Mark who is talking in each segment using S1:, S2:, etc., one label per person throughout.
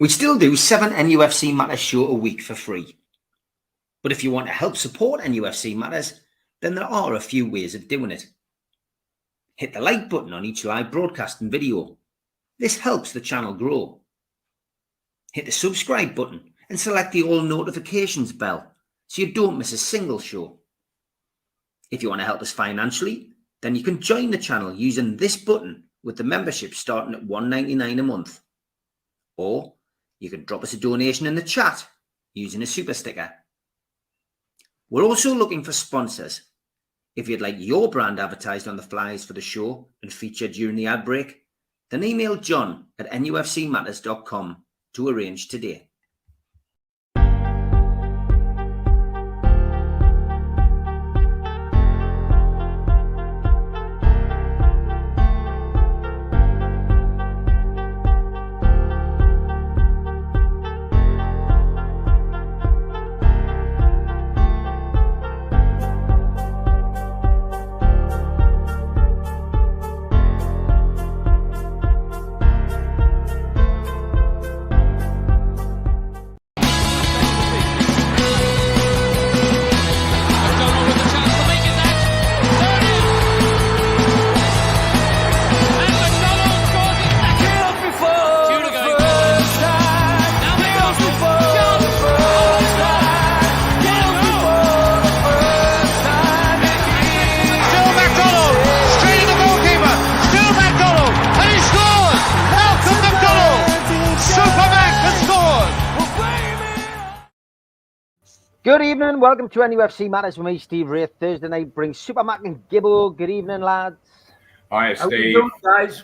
S1: We still do 7 NUFC Matters show a week for free. But if you want to help support NUFC Matters, then there are a few ways of doing it. Hit the like button on each live broadcast and video. This helps the channel grow. Hit the subscribe button and select the all notifications bell so you don't miss a single show. If you want to help us financially, then you can join the channel using this button with the membership starting at $1.99 a month. Or you can drop us a donation in the chat using a super sticker. We're also looking for sponsors. If you'd like your brand advertised on the flyers for the show and featured during the ad break, then email John at nufcmatters.com to arrange today. Good evening, welcome to NUFC Matters with me, Steve Wraith. Thursday night brings Supermac and Gibbo. Good evening, lads.
S2: Hi, Steve.
S3: How you doing, guys?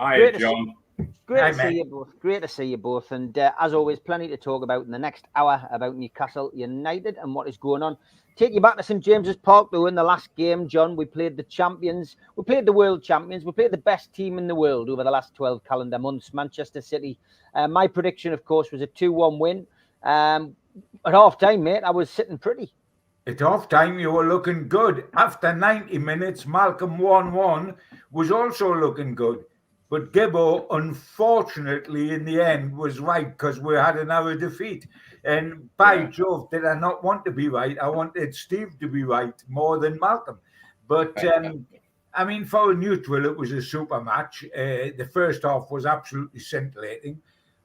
S2: Hi, John.
S1: Great to see you both. Great to see you both. And as always, plenty to talk about in the next hour about Newcastle United and what is going on. Take you back to St James's Park, though. In the last game, John, we played the champions. We played the world champions. We played the best team in the world over the last 12 calendar months, Manchester City. My prediction, of course, was a 2-1 win. At half-time, mate, I was sitting pretty.
S3: At half-time, you were looking good. After 90 minutes, Malcolm 1-1 was also looking good. But Gibbo, unfortunately, in the end, was right because we had another defeat. And by Jove, did I not want to be right? I wanted Steve to be right more than Malcolm. But, I mean, for a neutral, it was a super match. The first half was absolutely scintillating.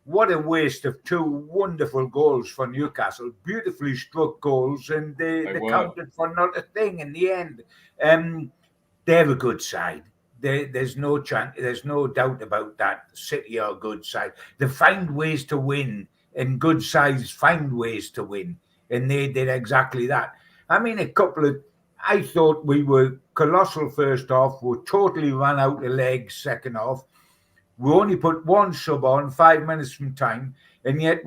S3: What a waste of 2 wonderful goals for Newcastle. Beautifully struck goals, and they counted for not a thing in the end. They're a good side. There's no doubt about that. City are a good side. They find ways to win, and good sides find ways to win. And they did exactly that. I mean, I thought we were colossal first half. We totally ran out of legs second half. We only put 1 sub on 5 minutes from time, and yet,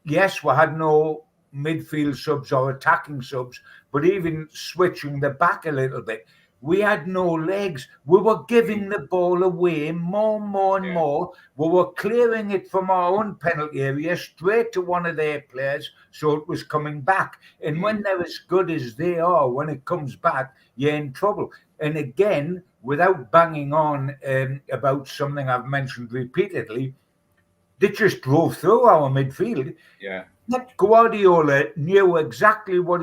S3: yes, we had no midfield subs or attacking subs, but even switching the back a little bit, we had no legs. We were giving the ball away more and more. We were clearing it from our own penalty area straight to one of their players, so it was coming back. And when they're as good as they are, when it comes back, you're in trouble. And again, without banging on about something I've mentioned repeatedly, they just drove through our midfield.
S2: Yeah.
S3: That Guardiola knew exactly what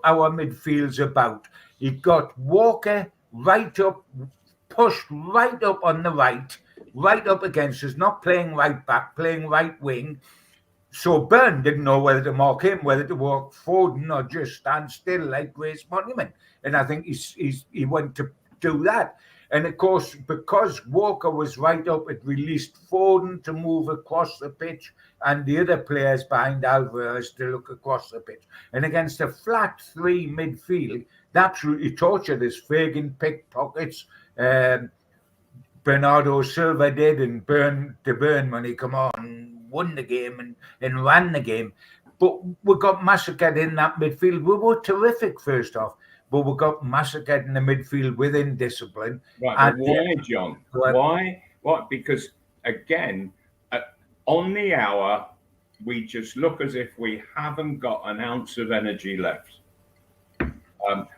S3: our midfield's about. He got Walker right up, pushed right up on the right up against us, not playing right back, playing right wing. So Byrne didn't know whether to mark him, whether to walk Foden or just stand still like Grace Monument. And I think he went to do that. And of course, because Walker was right up, it released Foden to move across the pitch and the other players behind Alvarez to look across the pitch. And against a flat 3 midfield, they absolutely tortured us. Fagan picked pockets. Bernardo Silva did, and Byrne when he come on, won the game and ran the game. But we got massacred in that midfield. We were terrific first off, but we got massacred in the midfield with indiscipline.
S2: Right, but why, John? Why? What? Because, again, on the hour, we just look as if we haven't got an ounce of energy left.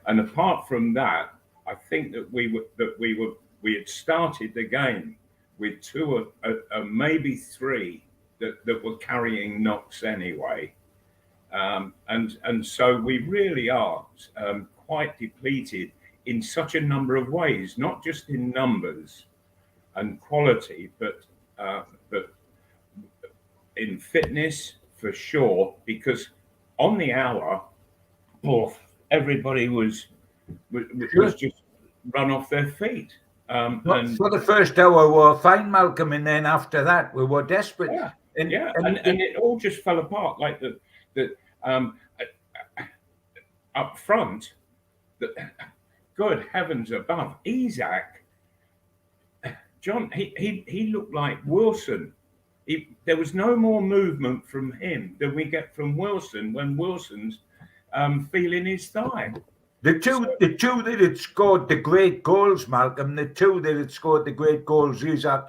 S2: And apart from that, I think that we had started the game with 2 or maybe 3 that were carrying knocks anyway. And so we really are quite depleted in such a number of ways, not just in numbers and quality, but in fitness for sure. Because on the hour, everybody was just run off their feet.
S3: And for the first hour, we were fine, Malcolm, and then after that, we were desperate.
S2: Yeah, and it all just fell apart. Like the up front, good heavens above, Isaac, John, he looked like Wilson. There was no more movement from him than we get from Wilson when Wilson's feeling his thigh.
S3: The two that had scored the great goals, Malcolm, Isaac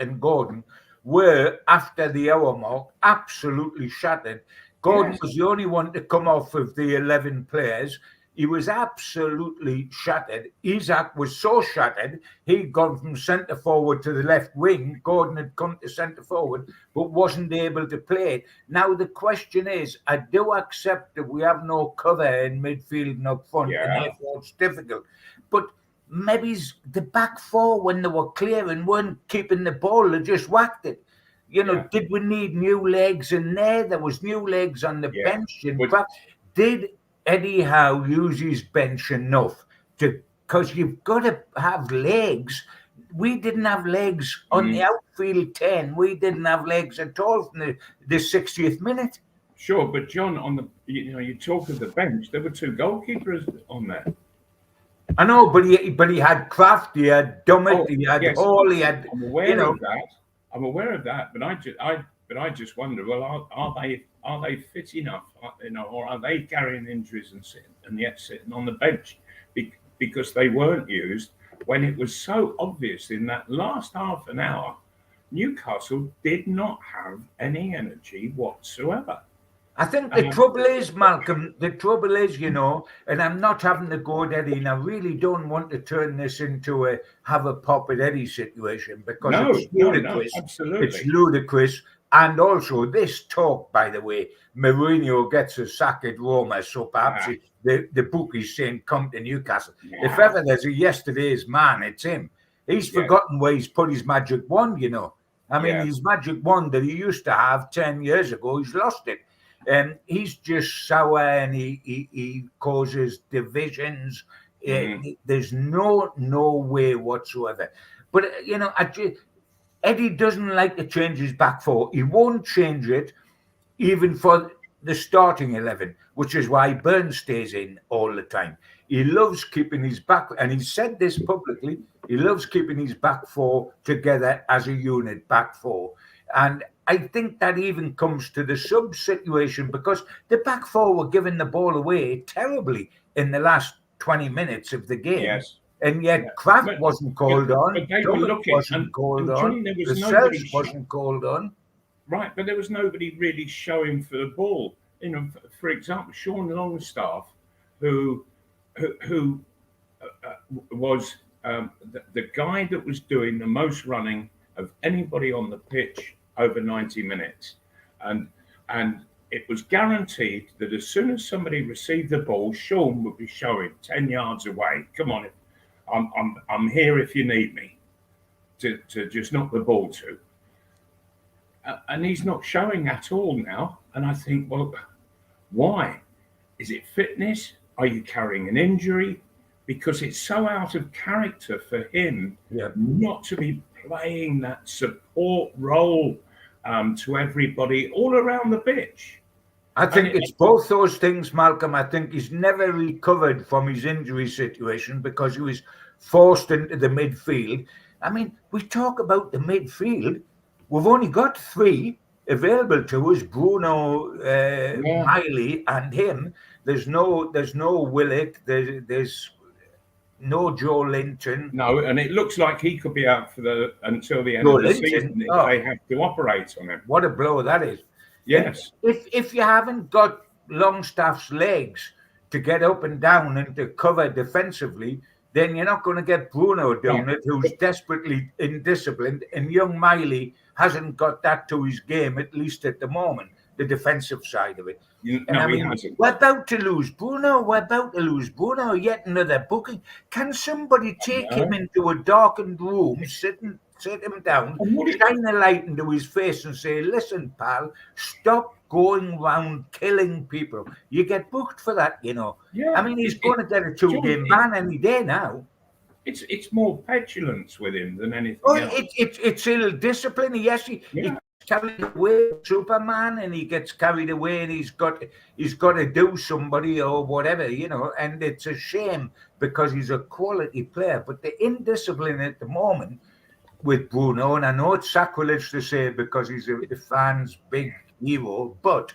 S3: and Gordon, were, after the hour mark, absolutely shattered. Gordon was the only one to come off of the 11 players. He was absolutely shattered. Isaac was so shattered, he'd gone from centre forward to the left wing. Gordon had come to centre forward, but wasn't able to play it. Now, the question is, I do accept that we have no cover in midfield and up front, and therefore it's difficult. But maybe the back four, when they were clearing, weren't keeping the ball, they just whacked it. You know, did we need new legs in there? There was new legs on the bench. In fact, did Eddie Howe use his bench enough because you've got to have legs. We didn't have legs on the outfield 10. We didn't have legs at all from the 60th minute.
S2: Sure, but John, you talk of the bench, there were two goalkeepers on there.
S3: I know, but he had Kraft, he had Dummett, he had Hall, he had.
S2: I'm aware of that. I'm aware of that, but I just wonder. Well, are they fit enough? Or are they carrying injuries and yet sitting on the bench because they weren't used when it was so obvious in that last half an hour? Newcastle did not have any energy whatsoever.
S3: I think the trouble is, Malcolm, and I'm not having to go at Eddie, and I really don't want to turn this into a have a pop at Eddie situation because it's ludicrous.
S2: No, absolutely.
S3: It's ludicrous. And also this talk, by the way, Mourinho gets a sack at Roma, so perhaps the book is saying come to Newcastle. Yeah. If ever there's a yesterday's man, it's him. He's forgotten where he's put his magic wand, I mean, his magic wand that he used to have 10 years ago, he's lost it. And he's just sour and he causes divisions. There's no way whatsoever. But, Eddie doesn't like to change his back four. He won't change it even for the starting 11, which is why Burns stays in all the time. He loves keeping his back, and he said this publicly, he loves keeping his back four together as a unit, back four. And I think that even comes to the sub situation because the back four were giving the ball away terribly in the last 20 minutes of the game.
S2: Yes.
S3: And yet Kraft wasn't called on. Wasn't called on. The Cells wasn't called on.
S2: Right, but there was nobody really showing for the ball. For example, Sean Longstaff, who was the guy that was doing the most running of anybody on the pitch over 90 minutes, and it was guaranteed that as soon as somebody received the ball, Sean would be showing 10 yards away. Come on, I'm here if you need me to just knock the ball to. And he's not showing at all now. And I think, well, why? Is it fitness? Are you carrying an injury? Because it's so out of character for him not to be playing that support role to everybody all around the pitch.
S3: I think it's both those things, Malcolm. I think he's never recovered from his injury situation because he was forced into the midfield. I mean, we talk about the midfield. We've only got three available to us: Bruno, Miley, and him. There's no Willock. There's no Joe Linton.
S2: No, and it looks like he could be out until the end of the season if they have to operate on him.
S3: What a blow that is!
S2: Yes.
S3: If you haven't got Longstaff's legs to get up and down and to cover defensively, then you're not going to get Bruno down it, who's desperately indisciplined, and young Miley, hasn't got that to his game, at least at the moment, the defensive side of it.
S2: He hasn't.
S3: We're about to lose Bruno. We're about to lose Bruno. Yet another booking. Can somebody take him into a darkened room, sit him down, shine a light into his face and say, listen, pal, stop going around killing people. You get booked for that, you know.
S2: Yeah,
S3: I mean, he's going to get a 2-game ban any day now.
S2: It's more petulance with him than anything else.
S3: It's ill discipline. Yes, he gets carried away, Superman, and he gets carried away, and he's got to do somebody or whatever, you know. And it's a shame because he's a quality player, but the indiscipline at the moment with Bruno, and I know it's sacrilege to say because he's a fan's big hero, but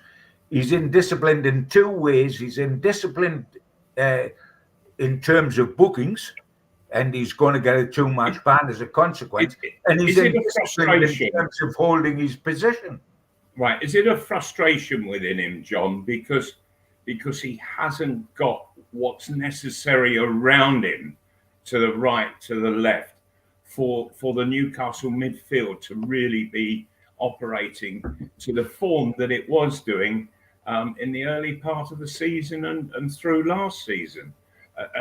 S3: he's indisciplined in 2 ways. He's indisciplined in terms of bookings, and he's going to get a 2-match ban as a consequence. And he's indisciplined in terms of holding his position.
S2: Right. Is it a frustration within him, John, because he hasn't got what's necessary around him to the right, to the left, for the Newcastle midfield to really be operating to the form that it was doing in the early part of the season and through last season?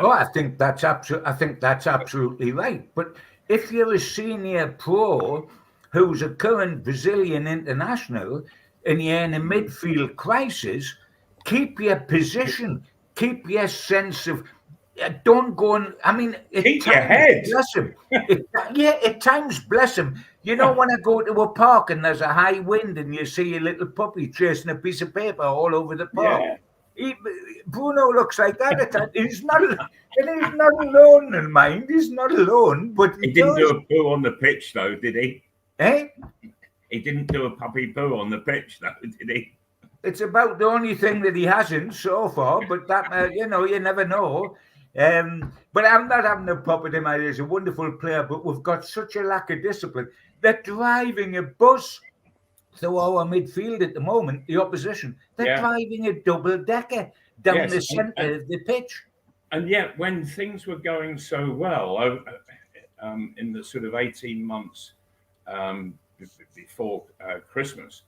S3: I think that's absolutely right. But if you're a senior pro who's a current Brazilian international and you're in a midfield crisis, keep your position, keep your sense of. Don't go and. I mean,
S2: keep your head.
S3: Bless him. At times, bless him. You know, when I go to a park and there's a high wind and you see a little puppy chasing a piece of paper all over the park. Yeah. Bruno looks like that at times. He's not alone in mind. He's not alone, but
S2: he didn't do a poo on the pitch, though, did he?
S3: Eh?
S2: He didn't do a puppy poo on the pitch, though, did he?
S3: It's about the only thing that he hasn't so far, but that you never know. But I'm not having a pop at him. He's a wonderful player, but we've got such a lack of discipline. They're driving a bus through our midfield at the moment, the opposition. They're driving a double-decker down the centre of the pitch.
S2: And yet, when things were going so well in the sort of 18 months before Christmas,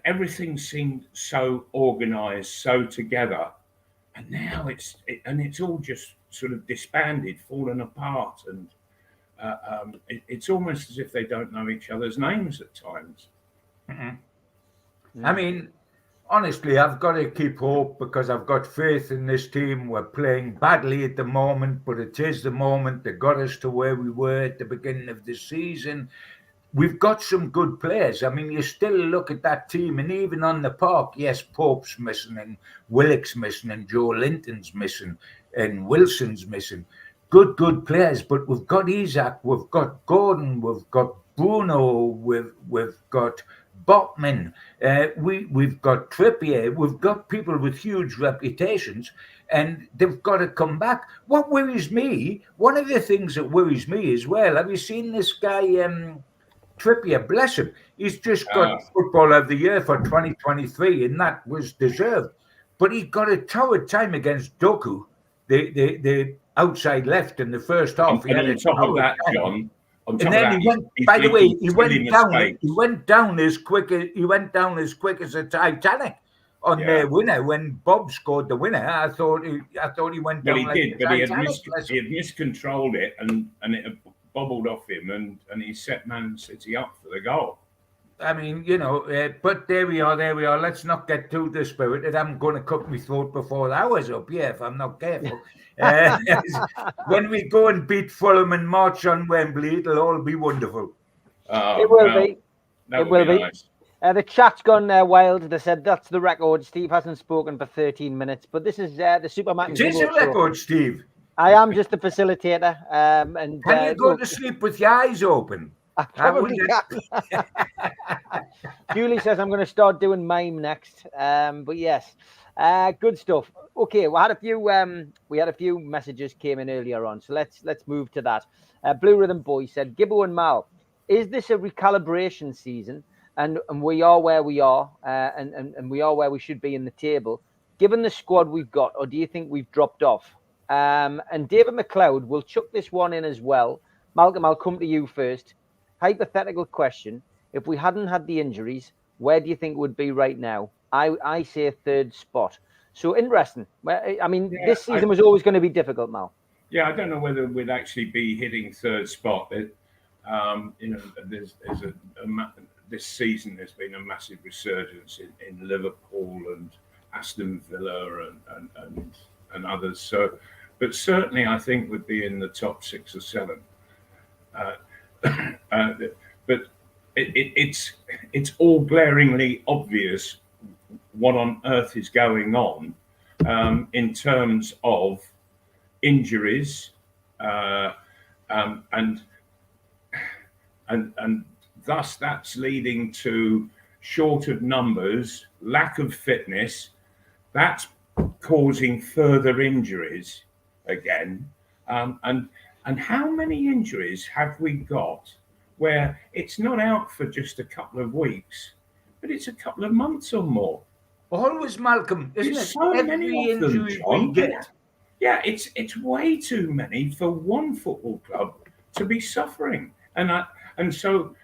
S2: everything seemed so organised, so together, and now it's all just sort of disbanded, fallen apart, and it's almost as if they don't know each other's names at times.
S3: Mm-hmm. I mean, honestly, I've got to keep hope because I've got faith in this team. We're playing badly at the moment, but it is the moment that got us to where we were at the beginning of the season. We've got some good players. I mean, you still look at that team, and even on the park, yes, Pope's missing, and Willock's missing, and Joe Linton's missing, and Wilson's missing. Good players, but we've got Isaac, we've got Gordon, we've got Bruno, we've got Botman, we've got Trippier, we've got people with huge reputations, and they've got to come back. What worries me, one of the things that worries me as well, have you seen this guy, Trippier, bless him, he's just got Footballer of the Year for 2023, and that was deserved. But he got a torrid time against Doku, the outside left in the first half.
S2: And on top of that, John,
S3: and then he went. By the way, he went down as quick as a Titanic on their winner when Bob scored the winner. I thought he went down.
S2: Well, he did, but he had miscontrolled it, and it had bobbled off him, and he set Man City up for the goal.
S3: I mean, but there we are. Let's not get too dispirited. I'm going to cut my throat before the hour's up, if I'm not careful. When we go and beat Fulham and march on Wembley, it'll all be wonderful.
S4: It will be. It will be. Nice. The chat's gone wild. They said that's the record. Steve hasn't spoken for 13 minutes, but this is the Supermac.
S3: It is a record, Steve.
S4: I am just a facilitator. And
S3: can you go to sleep with your eyes open?
S4: I probably can. Julie says I'm going to start doing mime next. But yes, good stuff. Okay, we had a few messages came in earlier on, so let's move to that. Blue Rhythm Boy said, Gibbo and Mal, is this a recalibration season? And we are where we are, and we are where we should be in the table, given the squad we've got, or do you think we've dropped off? And David McLeod will chuck this one in as well. Malcolm, I'll come to you first. Hypothetical question. If we hadn't had the injuries, where do you think it would be right now? I say third spot. So interesting. I mean, this season was always going to be difficult, Mal.
S2: Yeah, I don't know whether we'd actually be hitting third spot. This season there's been a massive resurgence in Liverpool and Aston Villa and others. So, but certainly I think would be in the top 6 or 7. But it's all glaringly obvious what on earth is going on in terms of injuries and thus that's leading to short of numbers, lack of fitness. That's causing further injuries again. And how many injuries have we got where it's not out for just a couple of weeks, but it's a couple of months or more?
S3: Always, Malcolm, isn't it?
S2: So many of them, John.
S3: Get.
S2: Yeah, it's way too many for one football club to be suffering. So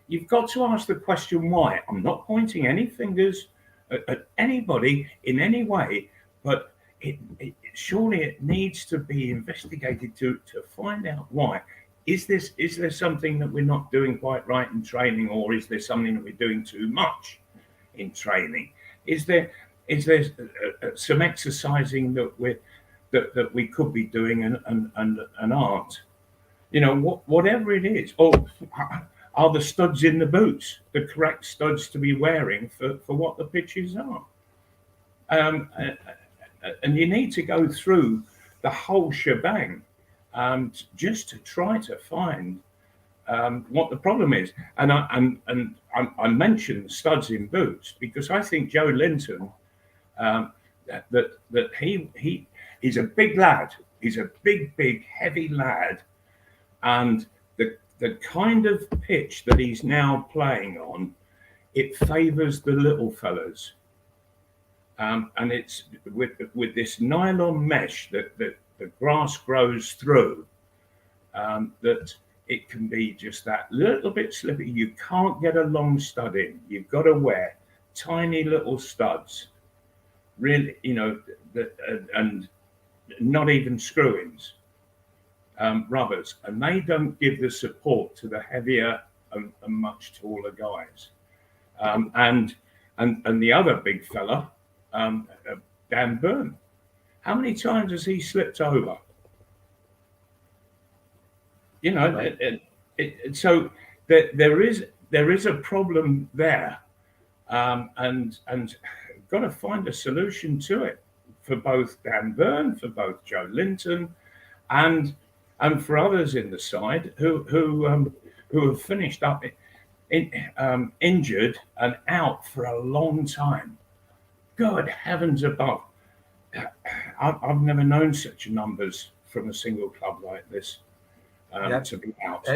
S2: you've got to ask the question why. I'm not pointing any fingers at anybody in any way, but surely it needs to be investigated to find out why. Is there something that we're not doing quite right in training, or is there something that we're doing too much in training? Is there some exercising that we could be doing and aren't? You know, whatever it is. Or are the studs in the boots the correct studs to be wearing for what the pitches are? And you need to go through the whole shebang just to try to find what the problem is. And I mentioned studs in boots because I think Joe Linton, that he is a big lad. He's a big, heavy lad. And the kind of pitch that he's now playing on, it favours the little fellas. And it's with this nylon mesh that the grass grows through, that it can be just that little bit slippy. You can't get a long stud in. You've got to wear tiny little studs, really, and not even screw-ins, rubbers, and they don't give the support to the heavier and much taller guys. And the other big fella, Dan Burn, how many times has he slipped over? Right. So there is a problem there, and got to find a solution to it for both Dan Burn, for both Joe Linton, and for others in the side who have finished up injured and out for a long time. Good heavens above! I've never known such numbers from a single club like this. To be out.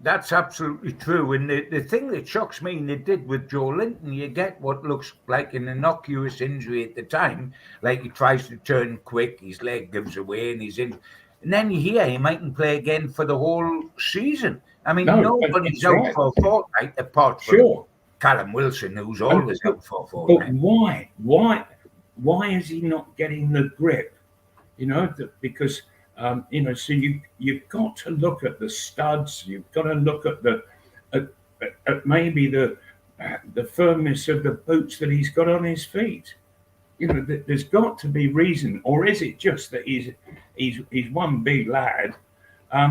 S3: That's absolutely true. And the thing that shocks me, and they did with Joe Linton, you get what looks like an innocuous injury at the time, like he tries to turn quick, his leg gives away, and he's in. And then you hear he mightn't play again for the whole season. I mean, nobody's out for a fortnight apart from Callum Wilson, who's always out for a fortnight.
S2: But why is he not getting the grip? Because. So you've got to look at the studs. You've got to look at maybe the firmness of the boots that he's got on his feet. There's got to be reason, or is it just that he's one big lad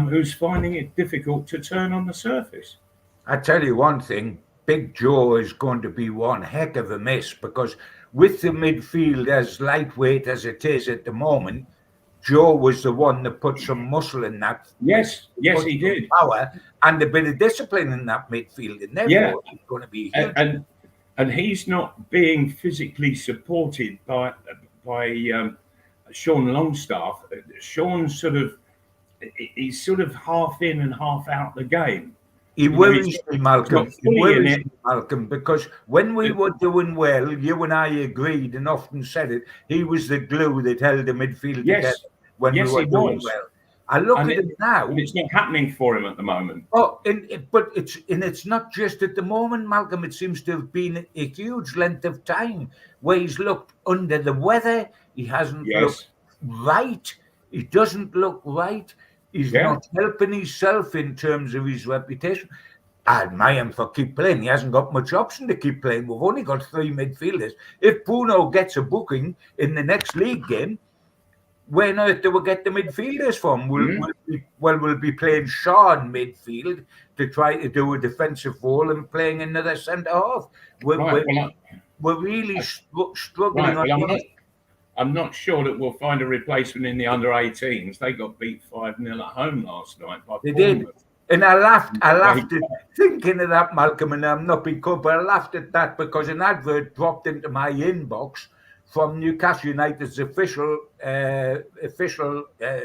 S2: who's finding it difficult to turn on the surface?
S3: I tell you one thing, Big Joe is going to be one heck of a miss, because with the midfield as lightweight as it is at the moment, Joe was the one that put some muscle in that.
S2: Yes, he did.
S3: Power and a bit of discipline in that midfield, and therefore he's going to be huge.
S2: And he's not being physically supported by Sean Longstaff. Sean's he's sort of half in and half out the game.
S3: He worries me, Malcolm. He worries me, Malcolm, because when we were doing well, you and I agreed and often said it, he was the glue that held the midfield together. when
S2: Yes,
S3: we were
S2: he
S3: doing
S2: was.
S3: well. I look at it now.
S2: And it's not happening for him at the moment.
S3: Oh, but it's not just at the moment, Malcolm. It seems to have been a huge length of time where he's looked under the weather. He hasn't looked right. He doesn't look right. He's not helping himself in terms of his reputation. I admire him for keep playing. He hasn't got much option to keep playing. We've only got 3 midfielders. If Bruno gets a booking in the next league game, where on earth do we get the midfielders from? We'll be playing Shaw in midfield to try to do a defensive role and playing another centre half. We're really struggling.
S2: Well, I'm not sure that we'll find a replacement in the under-18s. They got beat 5-0 at home last night by
S3: They
S2: Bournemouth.
S3: did. And I laughed at thinking of that, Malcolm, and I'm not being cool, but I laughed at that because an advert dropped into my inbox from Newcastle United's official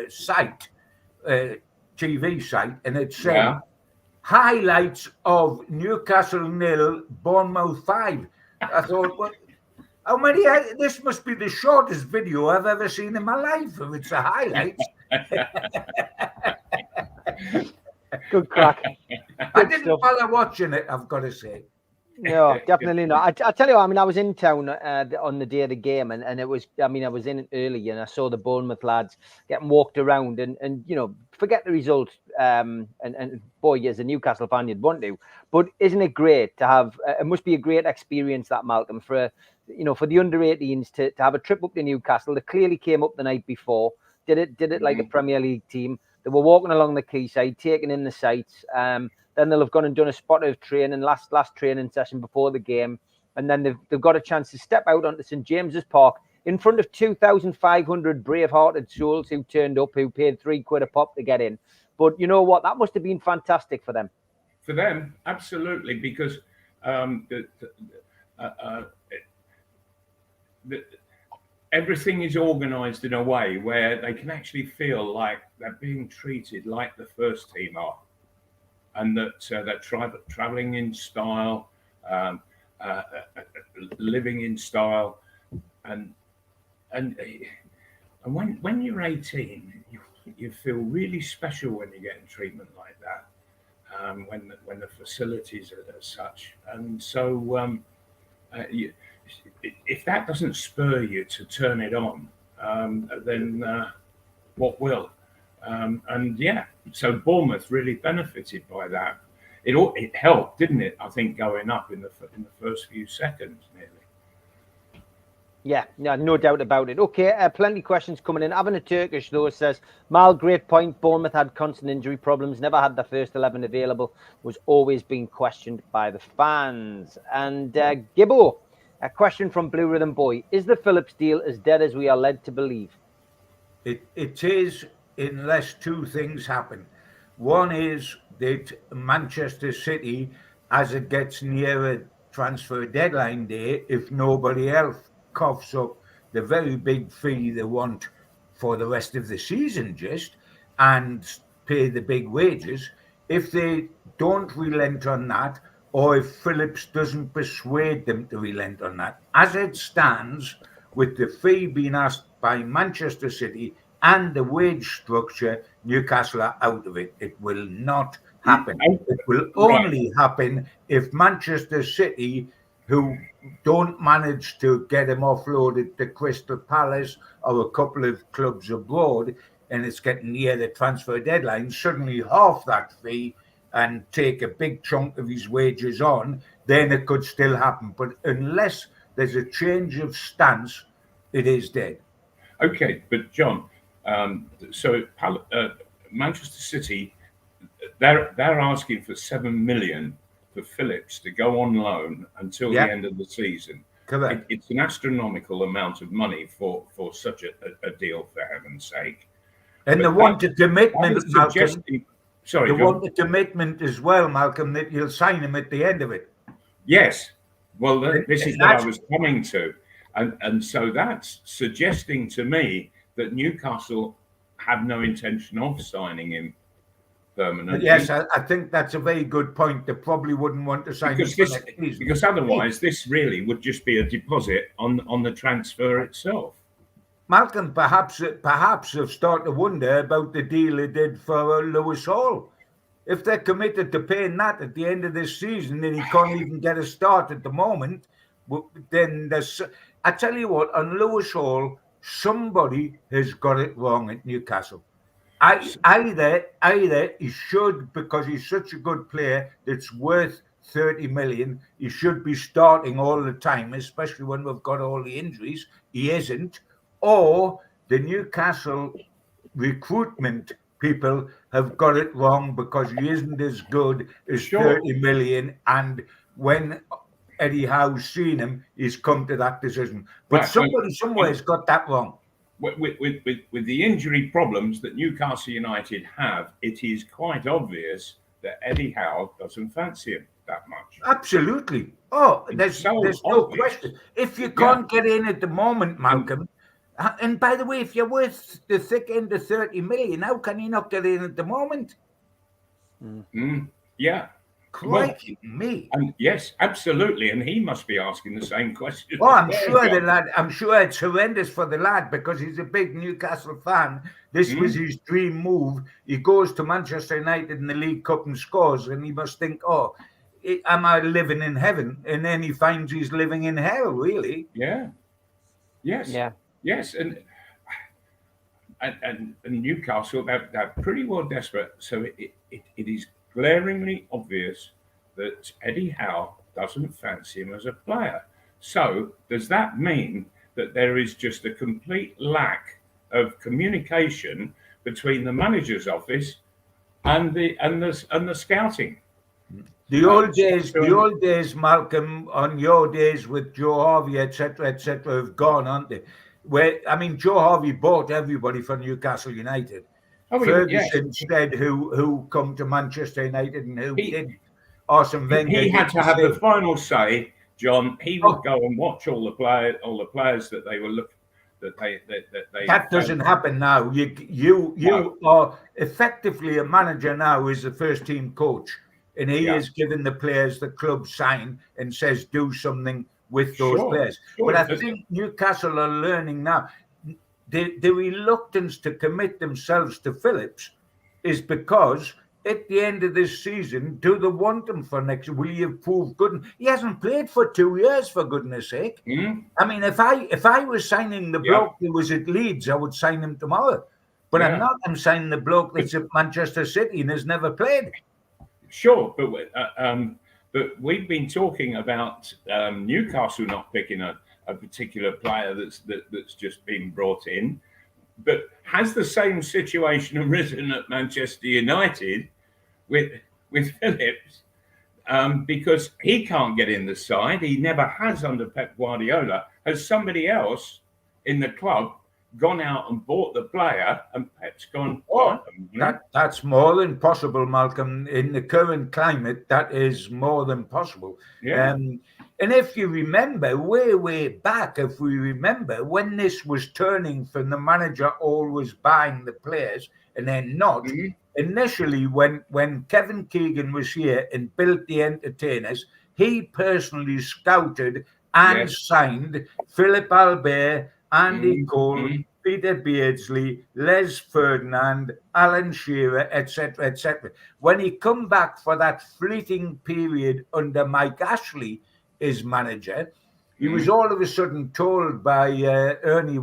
S3: site, TV site, and it said highlights of Newcastle 0, Bournemouth 5. I thought, well, how many? This must be the shortest video I've ever seen in my life. If it's a highlight.
S4: Good crack.
S3: I didn't bother watching it, I've got to say.
S4: No, definitely not. I tell you what, I mean, I was in town on the day of the game, and it was, I mean, I was in early and I saw the Bournemouth lads getting walked around and you know, forget the result. And boy, as a Newcastle fan, you'd want to. But isn't it great to have, it must be a great experience, that, Malcolm, for, you know, for the under-18s to have a trip up to Newcastle. They clearly came up the night before, did it like a Premier League team. They were walking along the quayside, taking in the sights. Then they'll have gone and done a spot of training, last training session before the game. And then they've got a chance to step out onto St James's Park in front of 2,500 brave-hearted souls who turned up, who paid £3 a pop to get in. But you know what? That must have been fantastic for them.
S2: For them, absolutely, because everything is organised in a way where they can actually feel like they're being treated like the first team are. And that they're travelling in style, living in style, and when you're 18, you feel really special when you're getting treatment like that. When the facilities are as such, and so if that doesn't spur you to turn it on, then what will? So Bournemouth really benefited by that. It helped, didn't it? I think going up in the first few seconds, nearly.
S4: Yeah, no doubt about it. Okay, plenty of questions coming in. Having a Turkish though says, Mal, great point. Bournemouth had constant injury problems, never had the first 11 available, was always being questioned by the fans. And Gibbo, a question from Blue Rhythm Boy: is the Phillips deal as dead as we are led to believe?
S3: It is, unless 2 things happen. One is that Manchester City, as it gets nearer transfer deadline day, if nobody else coughs up the very big fee they want for the rest of the season and pay the big wages, if they don't relent on that, or if Phillips doesn't persuade them to relent on that, as it stands, with the fee being asked by Manchester City and the wage structure, Newcastle are out of it. It will not happen. It will only happen if Manchester City, who don't manage to get him offloaded to Crystal Palace or a couple of clubs abroad, and it's getting near the transfer deadline, suddenly half that fee and take a big chunk of his wages on, then it could still happen. But unless there's a change of stance, it is dead.
S2: Okay, but John, so Manchester City, they're asking for 7 million for Phillips to go on loan until the end of the season.
S3: Correct.
S2: It's an astronomical amount of money for such a deal, for heaven's sake.
S3: And they want a commitment, Malcolm.
S2: Sorry,
S3: they want a commitment as well, Malcolm, that you'll sign him at the end of it.
S2: Yes. Well, this is what I was coming to. And so that's suggesting to me that Newcastle have no intention of signing him permanently.
S3: Yes, I think that's a very good point. They probably wouldn't want to sign him for next season.
S2: Because otherwise, this really would just be a deposit on the transfer itself.
S3: Malcolm, perhaps have started to wonder about the deal they did for Lewis Hall. If they're committed to paying that at the end of this season, and he can't even get a start at the moment, then there's. I tell you what, on Lewis Hall, somebody has got it wrong at Newcastle. Either he should, because he's such a good player that's worth 30 million, he should be starting all the time, especially when we've got all the injuries. He isn't. Or the Newcastle recruitment people have got it wrong because he isn't as good as 30 million. And when Eddie Howe's seen him, he's come to that decision. But somebody somewhere has got that wrong.
S2: With the injury problems that Newcastle United have, it is quite obvious that Eddie Howe doesn't fancy him that much.
S3: Absolutely. Oh, there's no question. If you can't get in at the moment, Malcolm, and by the way, if you're worth the thick end of 30 million, how can you not get in at the moment?
S2: Yeah.
S3: Crikey me.
S2: And yes, absolutely. And he must be asking the same question.
S3: Oh, I'm sure it's horrendous for the lad because he's a big Newcastle fan. This was his dream move. He goes to Manchester United in the League Cup and scores, and he must think, oh, am I living in heaven? And then he finds he's living in hell, really.
S2: Yeah. Yes.
S4: Yeah.
S2: Yes. And Newcastle, they're pretty well desperate. So it is glaringly obvious that Eddie Howe doesn't fancy him as a player. So does that mean that there is just a complete lack of communication between the manager's office and the scouting?
S3: The old days, Malcolm, on your days with Joe Harvey, etc., have gone, aren't they? Joe Harvey bought everybody for Newcastle United. Ferguson said who come to Manchester United and who did. Arsene Wenger.
S2: He had to have the final say, John. He would go and watch all the players that they were looking. That
S3: doesn't happen now. You are effectively a manager now is the first team coach, and he is giving the players the club sign and says do something with those players. But I think Newcastle are learning now. The reluctance to commit themselves to Phillips is because at the end of this season, do they want him for next? Will he have proved good? He hasn't played for 2 years, for goodness sake. I mean, if I was signing the bloke who was at Leeds, I would sign him tomorrow. But I'm not. I'm signing the bloke that's at Manchester City and has never played.
S2: Sure, but we've been talking about Newcastle not picking a particular player that's just been brought in. But has the same situation arisen at Manchester United with Phillips? Because he can't get in the side. He never has under Pep Guardiola. Has somebody else in the club gone out and bought the player and Pep's gone,
S3: that's more than possible, Malcolm. In the current climate, that is more than possible.
S2: Yeah.
S3: And if you remember, way back, when this was turning from the manager always buying the players and then not, initially when Kevin Keegan was here and built the entertainers, he personally scouted and signed Philip Albert, Andy Cole, Peter Beardsley, Les Ferdinand, Alan Shearer, etc., etc. When he come back for that fleeting period under Mike Ashley as manager, he was all of a sudden told by Dennis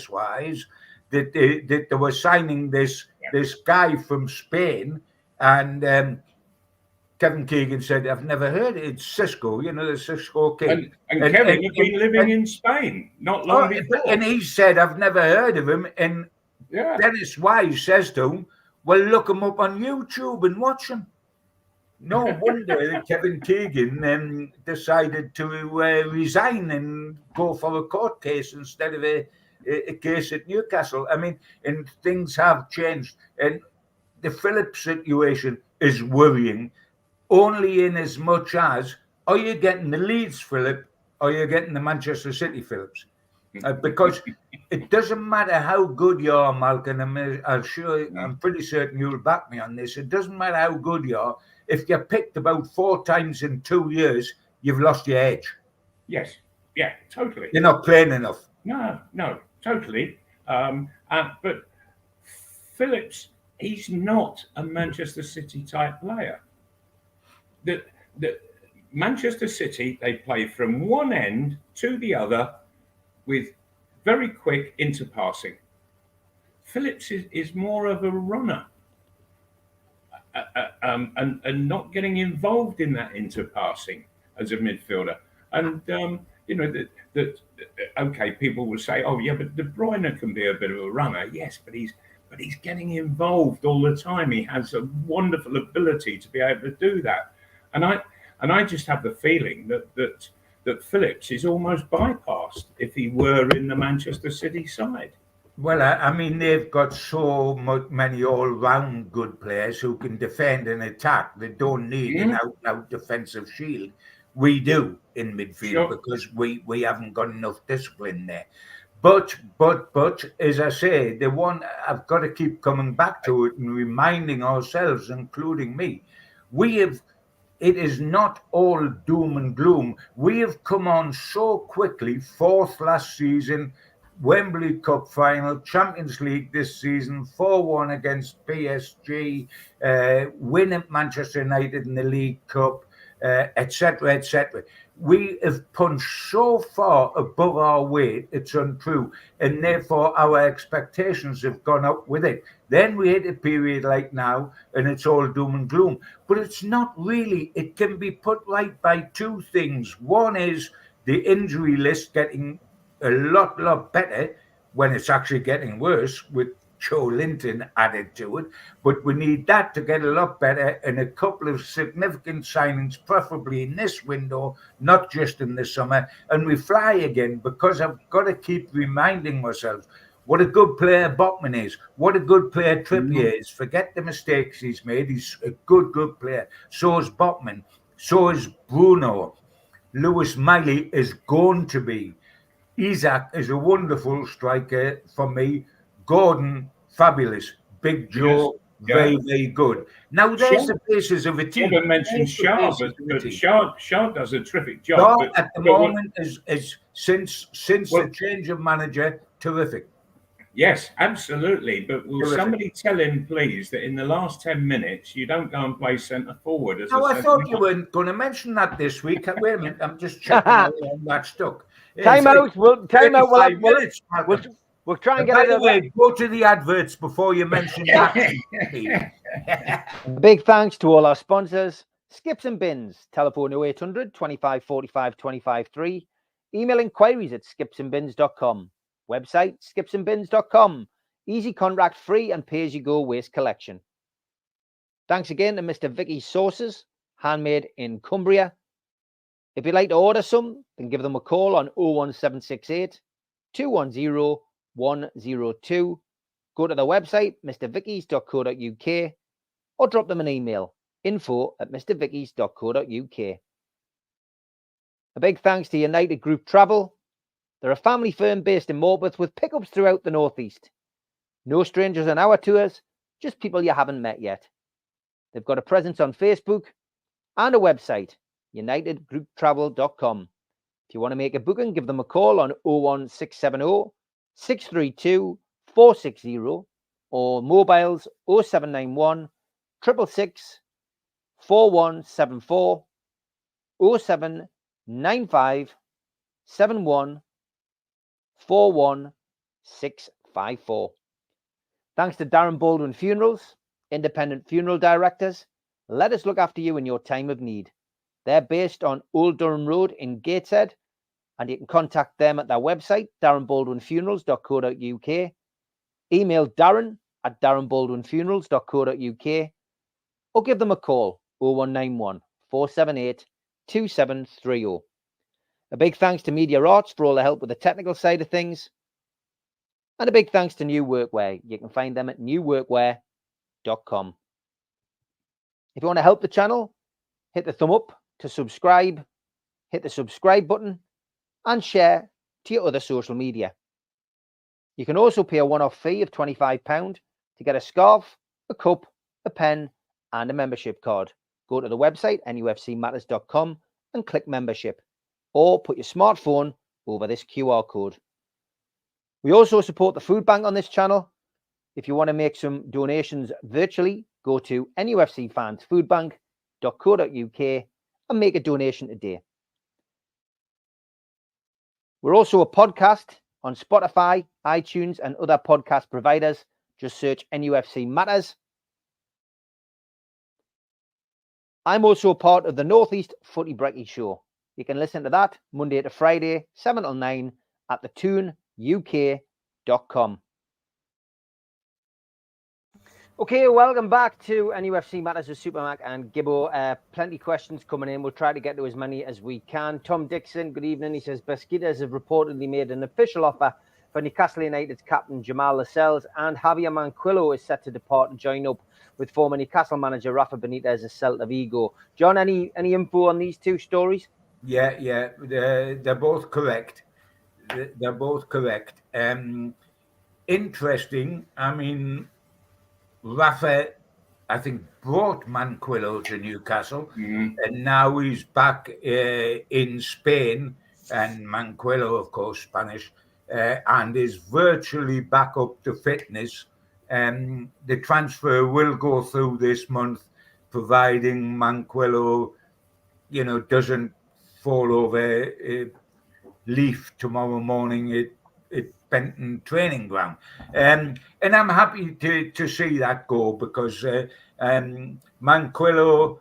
S3: Wise, that they were signing this guy from Spain, and Kevin Keegan said, "I've never heard it. It's Cisco, the Cisco kid."
S2: And Kevin had been living in Spain not long before.
S3: And he said, "I've never heard of him." And Dennis Wise says to him, "Well, look him up on YouTube and watch him." No wonder that Kevin Keegan decided to resign and go for a court case instead of a case at Newcastle. I mean, and things have changed. And the Phillips situation is worrying. Only in as much as, are you getting the Leeds Phillip or are you getting the Manchester City Phillips? Because it doesn't matter how good you are, Malcolm. I'm pretty certain you'll back me on this. It doesn't matter how good you are. If you're picked about 4 times in 2 years, you've lost your edge.
S2: Yes. Yeah, totally.
S3: You're not playing enough.
S2: No, totally. But Phillips, he's not a Manchester City type player. The Manchester City, they play from one end to the other with very quick interpassing. Phillips is more of a runner. And not getting involved in that interpassing as a midfielder. And okay, people will say, "Oh, yeah, but De Bruyne can be a bit of a runner." Yes, but he's getting involved all the time. He has a wonderful ability to be able to do that. And I just have the feeling that Phillips is almost bypassed if he were in the Manchester City side.
S3: Well, I mean, they've got so many all-round good players who can defend and attack. They don't need an out-and-out defensive shield. We do in midfield because we haven't got enough discipline there. But as I say, the one I've got to keep coming back to it and reminding ourselves, including me, it is not all doom and gloom. We have come on so quickly, fourth last season, Wembley Cup final, Champions League this season, 4-1 against PSG, win at Manchester United in the League Cup, etc., etc. We have punched so far above our weight, it's untrue, and therefore our expectations have gone up with it. Then we hit a period like now, and it's all doom and gloom. But it's not really. It can be put right by two things. One is the injury list getting a lot better when it's actually getting worse with Joe Linton added to it. But we need that to get a lot better and a couple of significant signings, preferably in this window, not just in the summer. And we fly again, because I've got to keep reminding myself what a good player Botman is, what a good player Trippier is. Forget the mistakes he's made. He's a good player. So is Botman. So is Bruno. Lewis Miley is going to be. Isaac is a wonderful striker for me. Gordon, fabulous. Big Joe, very good. Now there's the basis of a team.
S2: You mentioned Shaw, but Shaw does a terrific job.
S3: Shaw at the moment is since the change of manager, terrific.
S2: Yes, absolutely. But will somebody tell him, please, that in the last 10 minutes you don't go and play centre forward?
S3: I thought you weren't going to mention that this week. Wait a minute, I'm just checking how long that stuck.
S4: Time out. We'll try and get it away.
S3: Go to the adverts before you mention that.
S4: Big thanks to all our sponsors: Skips and Bins, telephone 0800 25 45 25 3, email inquiries at skipsandbins.com, website skipsandbins.com, easy contract, free and pay as you go waste collection. Thanks again to Mr. Vicky's Sauces, handmade in Cumbria. If you'd like to order some, then give them a call on 01768 210 102. Go to the website, mrvickys.co.uk, or drop them an email, info@mrvickys.co.uk. A big thanks to United Group Travel. They're a family firm based in Morpeth with pickups throughout the Northeast. No strangers on our tours, just people you haven't met yet. They've got a presence on Facebook and a website, unitedgrouptravel.com. If you want to make a booking, give them a call on 01670 632 460 or mobiles 0791 666 4174 0795 71 41654. Thanks to Darren Baldwin Funerals, independent funeral directors. Let us look after you in your time of need. They're based on Old Durham Road in Gateshead, and you can contact them at their website, darrenbaldwinfunerals.co.uk. Email darren@darrenbaldwinfunerals.co.uk, or give them a call, 0191 478 2730. A big thanks to Media Arts for all the help with the technical side of things. And a big thanks to New Workwear. You can find them at newworkwear.com. If you want to help the channel, hit the thumb up to subscribe, hit the subscribe button, and share to your other social media. You can also pay a one-off fee of £25 to get a scarf, a cup, a pen, and a membership card. Go to the website, nufcmatters.com, and click membership, or put your smartphone over this QR code. We also support the food bank on this channel. If you want to make some donations virtually, go to nufcfansfoodbank.co.uk and make a donation today. We're also a podcast on Spotify, iTunes, and other podcast providers. Just search NUFC Matters. I'm also a part of the Northeast Footy Brekkie Show. You can listen to that Monday to Friday, 7 till 9 at thetooneuk.com. Okay, welcome back to NUFC Matters with Supermac and Gibbo. Plenty of questions coming in. We'll try to get to as many as we can. Tom Dixon, good evening. He says, Besiktas have reportedly made an official offer for Newcastle United's captain Jamal Lascelles, and Javier Manquillo is set to depart and join up with former Newcastle manager Rafa Benitez as Celta Vigo. John, any info on these two stories?
S3: Yeah, they're both correct. They're both correct. Interesting. I mean, Rafa, I think, brought Manquillo to Newcastle, and now he's back in Spain, and Manquillo, of course, Spanish, and is virtually back up to fitness. The transfer will go through this month, providing Manquillo, doesn't fall over a leaf tomorrow morning at Benton training ground. And I'm happy to see that go, because Manquillo,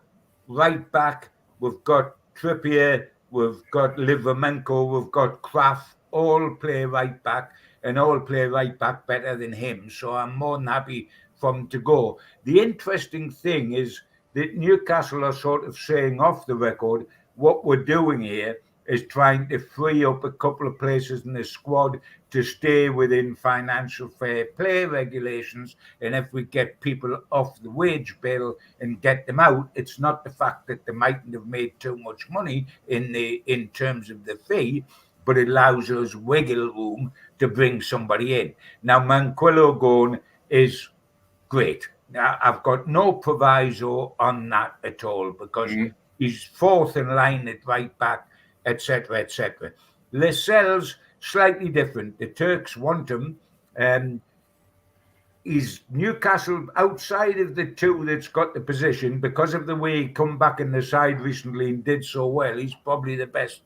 S3: right back, we've got Trippier, we've got Livramento, we've got Kraft, all play right back, and all play right back better than him. So I'm more than happy for him to go. The interesting thing is that Newcastle are sort of saying off the record, what we're doing here is trying to free up a couple of places in the squad to stay within financial fair play regulations. And if we get people off the wage bill and get them out, it's not the fact that they mightn't have made too much money in terms of the fee, but it allows us wiggle room to bring somebody in. Now, Manquillo going is great. Now, I've got no proviso on that at all, because he's fourth in line at right back, etc., etc. Lascelles, slightly different. The Turks want him. He's Newcastle, outside of the two that's got the position, because of the way he come back in the side recently and did so well, he's probably the best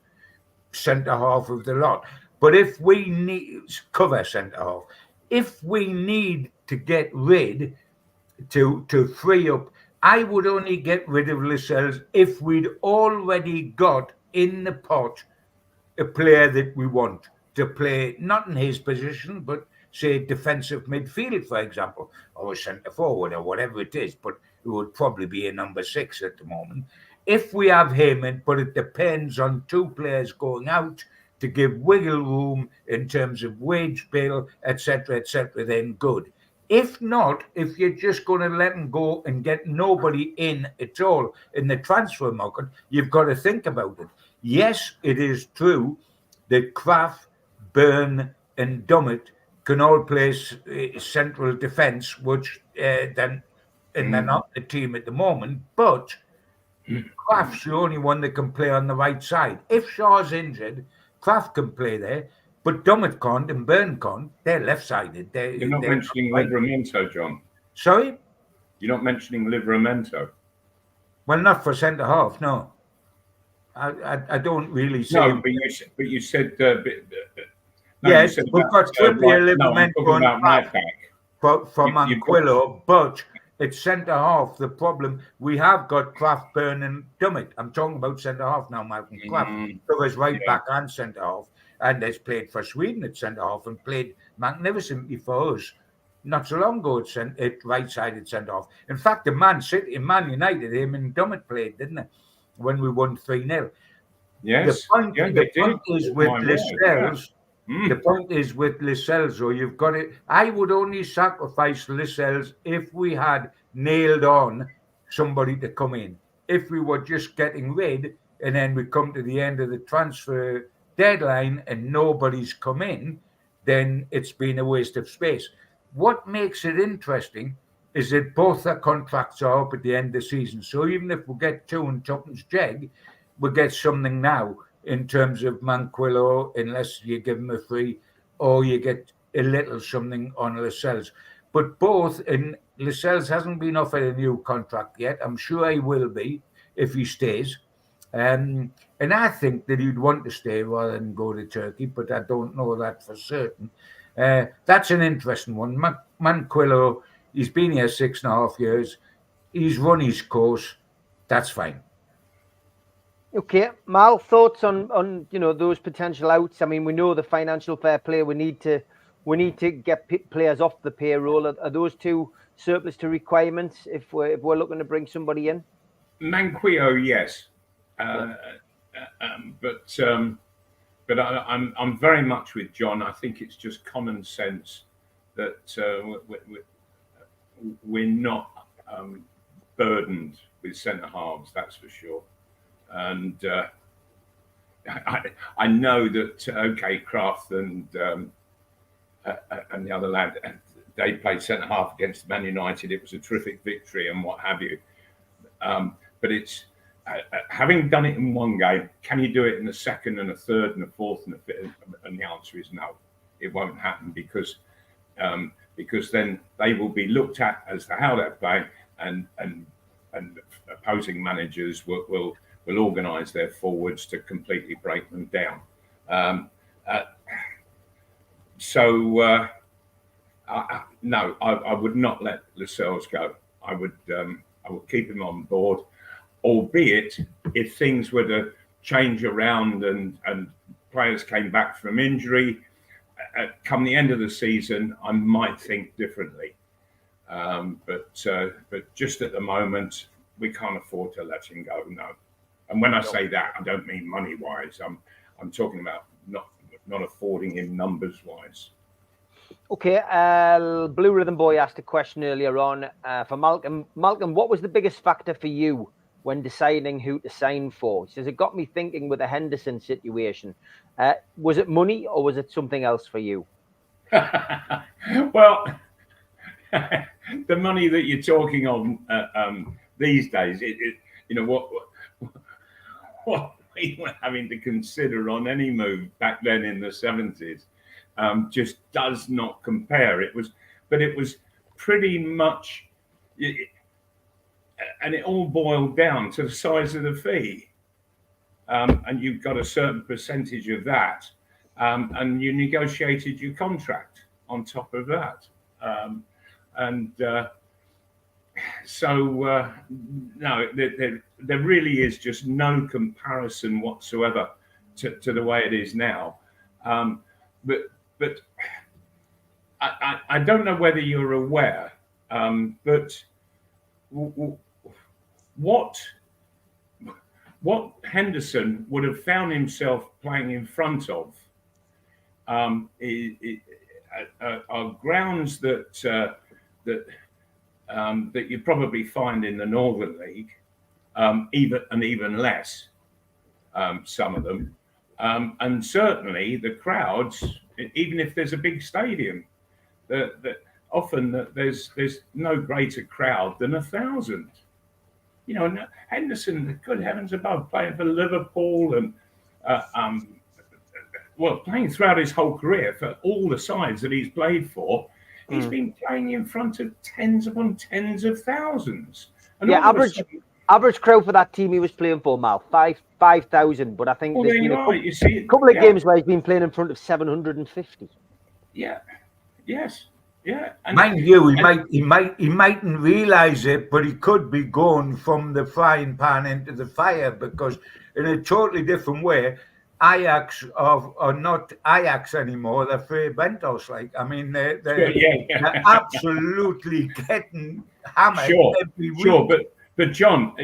S3: centre-half of the lot. But if we need cover centre-half, if we need to get rid to free up, I would only get rid of Lascelles if we'd already got in the pot a player that we want to play, not in his position, but say defensive midfield, for example, or a centre forward or whatever it is, but it would probably be a number 6 at the moment. If we have him, but it depends on two players going out to give wiggle room in terms of wage bill, etc., then good. If not, if you're just going to let him go and get nobody in at all in the transfer market, you've got to think about it. Yes, it is true that Kraft, Byrne, and Dummett can all play central defence, which they're not the team at the moment, but Kraft's the only one that can play on the right side. If Shaw's injured, Kraft can play there, but Dummett can't and Byrne can't. They're left-sided.
S2: You're not mentioning Livramento, John.
S3: Sorry?
S2: You're not mentioning Livramento.
S3: Well, not for centre-half, no. I don't really see.
S2: No, but you said.
S3: Yes, we've got Trippier, Livramento, and Kraft for Manquillo, but it's centre-half. The problem, we have got Kraft, Byrne, and Dummett. I'm talking about centre-half now, Malcolm. Kraft covers right back and centre-half, and has played for Sweden at centre-half and played magnificently for us not so long ago at right-sided centre-half. In fact, the Man United, him and Dummett played, didn't they? When we won 3-0.
S2: Yes.
S3: The point is with Lascelles. The point is with Lascelles, or you've got it. I would only sacrifice Lascelles if we had nailed on somebody to come in. If we were just getting rid, and then we come to the end of the transfer deadline and nobody's come in, then it's been a waste of space. What makes it interesting is that both our contracts are up at the end of the season. So even if we get 2 and tuppence jeg, we get something now in terms of Manquillo, unless you give him a free, or you get a little something on Lascelles. But both, and Lascelles hasn't been offered a new contract yet. I'm sure he will be if he stays. And I think that he'd want to stay rather than go to Turkey, but I don't know that for certain. That's an interesting one. Manquillo, he's been here 6.5 years. He's run his course. That's fine.
S4: Okay, Mal, thoughts on those potential outs? I mean, we know the financial fair play. We need to get players off the payroll. Are those two surplus to requirements if we're looking to bring somebody in?
S2: Manquillo, yes, but I'm very much with John. I think it's just common sense that we're not burdened with centre halves. That's for sure. And I know that Kraft and the other lad, they played centre half against Man United. It was a terrific victory and what have you. But it's having done it in one game, can you do it in the second and a third and a fourth and a fifth? And the answer is no. It won't happen because then they will be looked at as to how they're playing, and opposing managers will organise their forwards to completely break them down. No, I would not let Lascelles go. I would keep him on board, albeit if things were to change around and players came back from injury, come the end of the season, I might think differently. But just at the moment, we can't afford to let him go. No. And when I say that, I don't mean money wise. I'm talking about not affording him numbers wise.
S4: Okay, Blue Rhythm Boy asked a question earlier on for Malcolm. Malcolm, what was the biggest factor for you when deciding who to sign for? He says, it got me thinking with the Henderson situation. Was it money or was it something else for you?
S2: Well, the money that you're talking on these days, what we were having to consider on any move back then in the 70s just does not compare. It was pretty much, and it all boiled down to the size of the fee, and you've got a certain percentage of that, and you negotiated your contract on top of that, so no, there really is just no comparison whatsoever to the way it is now. But I don't know whether you're aware, but what Henderson would have found himself playing in front of are grounds that you probably find in the Northern League, even less, some of them, and certainly the crowds. Even if there's a big stadium, that often there's no greater crowd than 1,000. Henderson, good heavens above, playing for Liverpool and playing throughout his whole career for all the sides that he's played for. He's been playing in front of tens upon tens of thousands. And
S4: average crowd for that team he was playing for, Mal, 5,000. But I think there's been a couple of games where he's been playing in front of 750.
S2: Yeah. Yes. Yeah. And,
S3: mind you, he mightn't realise it, but he could be going from the frying pan into the fire, because in a totally different way, Ajax are not Ajax anymore. They're Frey Bentos. They're absolutely getting hammered every week.
S2: Sure, but John,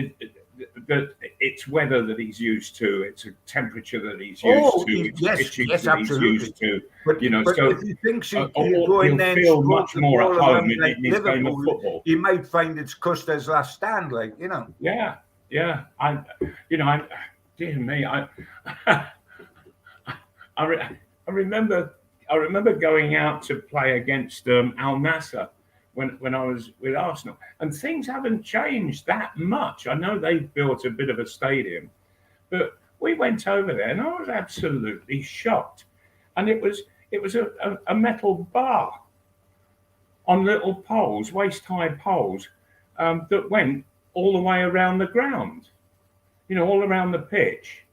S2: it's weather that he's used to. It's a temperature that he's used to.
S3: Yes,
S2: that
S3: absolutely.
S2: He's used to.
S3: But
S2: so
S3: if he thinks he'll
S2: go in there, feel much more at home in his game of football.
S3: He might find it's Custer's last stand,
S2: Yeah. Dear me, I remember going out to play against Al Nassr when I was with Arsenal, and things haven't changed that much. I know they've built a bit of a stadium, but we went over there and I was absolutely shocked. And it was It was a metal bar on little poles, waist-high poles, that went all the way around the ground, all around the pitch.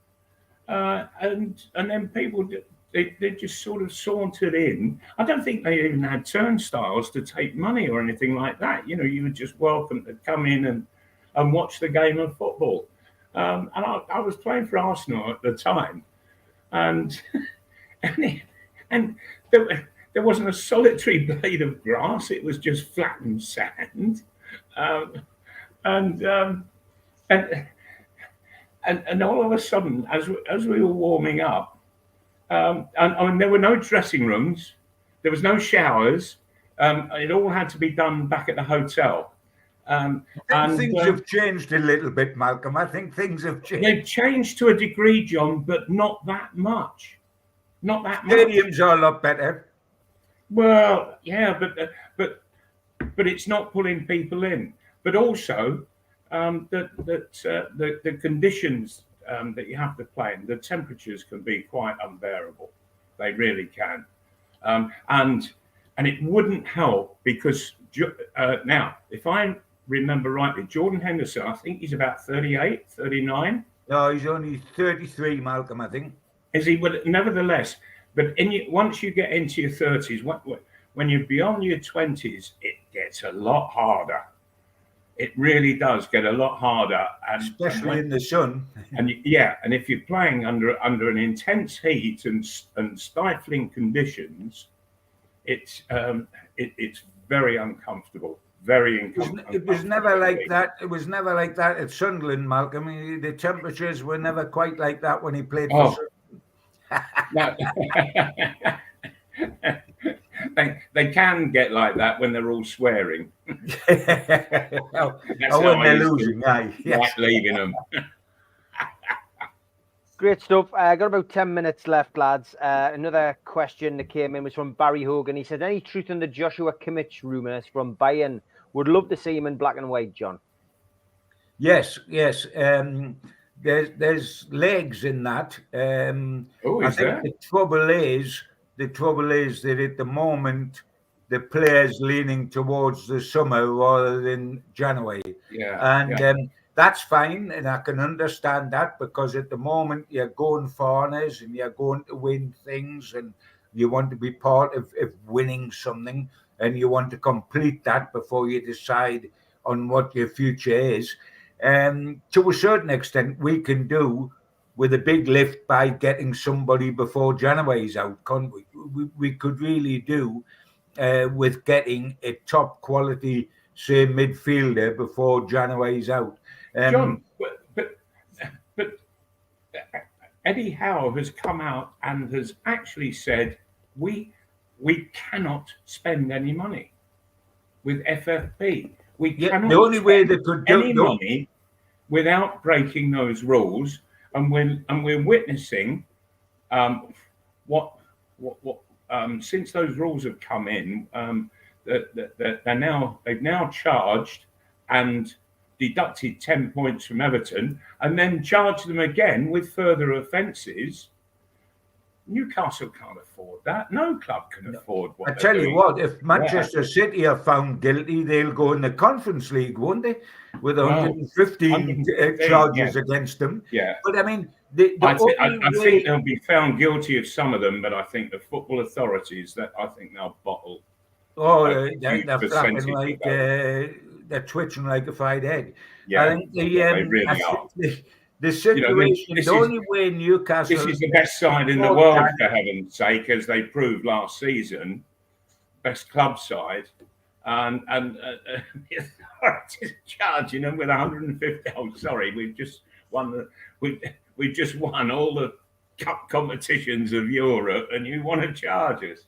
S2: And then people, they just sort of sauntered in. I don't think they even had turnstiles to take money or anything like that. You were just welcome to come in and watch the game of football. And I was playing for Arsenal at the time, and there wasn't a solitary blade of grass. It was just flattened sand, and all of a sudden, as we were warming up, and there were no dressing rooms, there was no showers. It all had to be done back at the hotel.
S3: I think things have changed a little bit, Malcolm. I think things have changed.
S2: They've changed to a degree, John, but not that much. Not that much.
S3: Stadiums are a lot better.
S2: Well, yeah, but it's not pulling people in. But also, the conditions that you have to play in, the temperatures can be quite unbearable. They really can. And it wouldn't help because now, if I remember rightly, Jordan Henderson, I think he's about 38, 39.
S3: No, he's only 33, Malcolm, I think.
S2: Is he? But nevertheless, but once you get into your 30s, when you're beyond your 20s, it gets a lot harder. It really does get a lot harder,
S3: especially in the sun.
S2: And if you're playing under an intense heat and stifling conditions, it's very uncomfortable. Very uncomfortable.
S3: It was never like that. It was never like that at Sunderland, Malcolm. The temperatures were never quite like that when he played for
S2: Sunderland. They can get like that when they're all swearing.
S3: When they're losing,
S2: yes. Leaving them.
S4: Great stuff. I got about 10 minutes left, lads. Another question that came in was from Barry Hogan. He said, any truth in the Joshua Kimmich rumours from Bayern? Would love to see him in black and white, John.
S3: Yes. There's legs in that. I think the trouble is that at the moment the player's leaning towards the summer rather than January. That's fine, and I can understand that because at the moment you're going foreigners and you're going to win things and you want to be part of winning something and you want to complete that before you decide on what your future is. To a certain extent, we can do with a big lift by getting somebody before January's out, can't we? We could really do with getting a top quality, say, midfielder before January's out.
S2: John, but Eddie Howe has come out and has actually said we cannot spend any money with FFP. We cannot.
S3: The only way they could do
S2: any money without breaking those rules, and we're witnessing what since those rules have come in, they've now charged and deducted 10 points from Everton and then charged them again with further offences. Newcastle can't afford that. No club can afford what
S3: I tell
S2: doing.
S3: you what, if Manchester City are found guilty, they'll go in the Conference League, won't they? With 115 charges against them.
S2: Yeah.
S3: But I mean,
S2: I think they'll be found guilty of some of them, but I think the football authorities, I think they'll bottle.
S3: Oh, they're flapping like they're twitching like a fried egg.
S2: Yeah,
S3: I think
S2: they really are.
S3: The situation, the only way Newcastle...
S2: This is the best side in the world, for heaven's sake, as they proved last season. Best club side. And the authorities charging them with 150... Oh, sorry, we've just won we've just won all the cup competitions of Europe, and you want to charge us.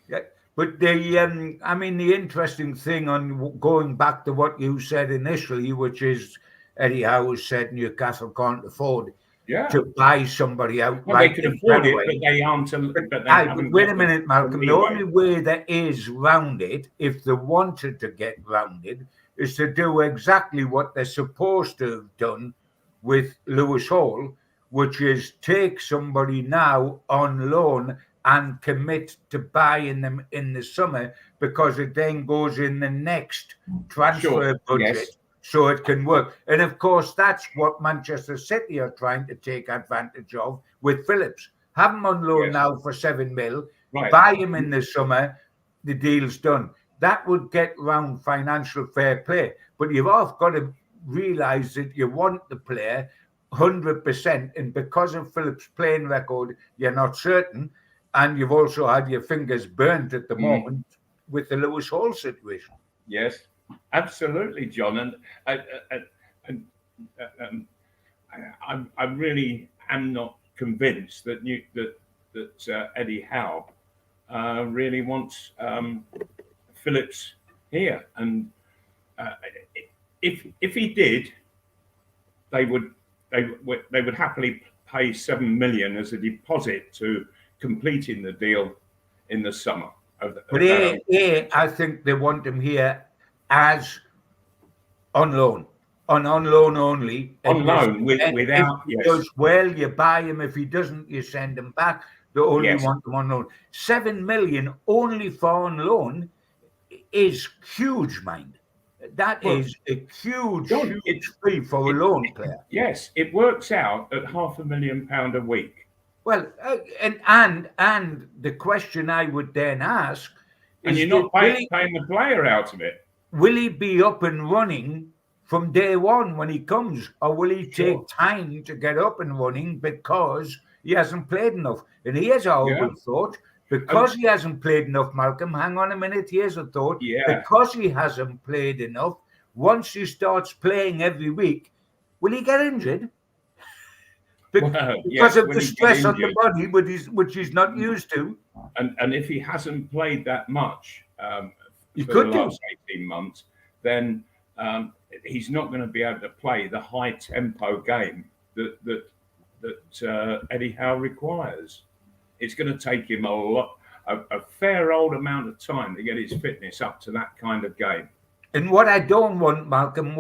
S3: Yeah. But the interesting thing on going back to what you said initially, which is Eddie Howe said Newcastle can't afford to buy somebody out.
S2: Well, they can afford it, but they aren't.
S3: Wait a minute, Malcolm. The only way there is round it, if they wanted to get rounded, is to do exactly what they're supposed to have done with Lewis Hall, which is take somebody now on loan and commit to buying them in the summer, because it then goes in the next transfer budget.
S2: Yes.
S3: So it can work. And of course, that's what Manchester City are trying to take advantage of with Phillips. Have him on loan now for 7 mil, buy him in the summer, the deal's done. That would get round financial fair play. But you've all got to realise that you want the player 100%. And because of Phillips' playing record, you're not certain. And you've also had your fingers burnt at the moment with the Lewis Hall situation.
S2: Yes. Absolutely, John, and I really am not convinced that Eddie Howe really wants Phillips here. And if he did, they would happily pay $7 million as a deposit to completing the deal in the summer.
S3: But I think they want him here as on loan, on loan only.
S2: On loan, without,
S3: if he does well, you buy him. If he doesn't, you send him back. They only want him on loan. 7 million only for on loan is huge, mind. That is a huge fee for a loan player.
S2: Yes, it works out at £500,000 a week.
S3: Well, and the question I would then ask is,
S2: and you're not paying the player out of it.
S3: Will he be up and running from day one when he comes, or will he take time to get up and running because he hasn't played enough? And here's our good thought. Because he hasn't played enough, Malcolm, hang on a minute, here's a thought. Because he hasn't played enough, once he starts playing every week, will he get injured? Because of the stress on the body, which he's not used to.
S2: And if he hasn't played that much for the last 18 months, then he's not going to be able to play the high tempo game that Eddie Howe requires. It's going to take him a fair old amount of time to get his fitness up to that kind of game.
S3: And what I don't want, Malcolm,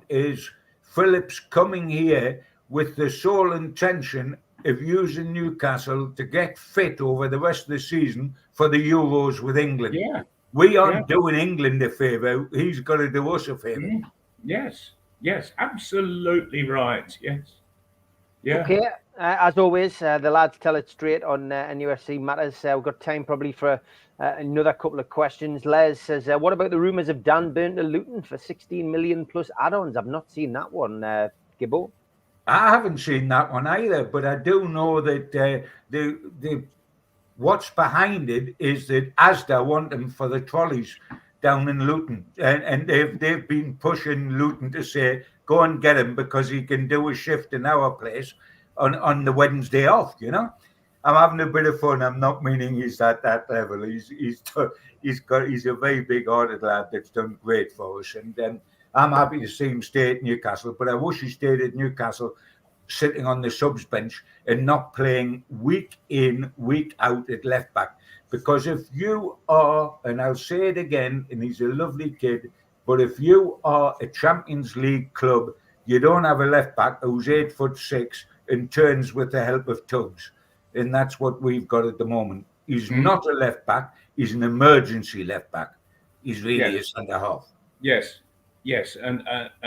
S3: is Phillips coming here with the sole intention of using Newcastle to get fit over the rest of the season for the Euros with England.
S2: Yeah.
S3: We aren't doing England a favour. He's got to do us a favour.
S2: Yes, absolutely right. Yes. Yeah.
S4: Okay. As always, the lads tell it straight on nufc matters. We've got time probably for another couple of questions. Les says, what about the rumours of Dan Burn to Luton for 16 million plus add-ons? I've not seen that one, Gibbo.
S3: I haven't seen that one either, but I do know that the what's behind it is that Asda want them for the trolleys down in Luton, and they've been pushing Luton to say, go and get him because he can do a shift in our place on the Wednesday off. You know, I'm having a bit of fun. I'm not meaning he's at that level. He's a very big-hearted lad that's done great for us, and I'm happy to see him stay at Newcastle, but I wish he stayed at Newcastle sitting on the subs bench and not playing week in, week out at left back. Because if you are, and I'll say it again, and he's a lovely kid, but if you are a Champions League club, you don't have a left back who's 8'6" and turns with the help of tugs. And that's what we've got at the moment. He's not a left back, he's an emergency left back. He's really a centre half.
S2: Yes, and I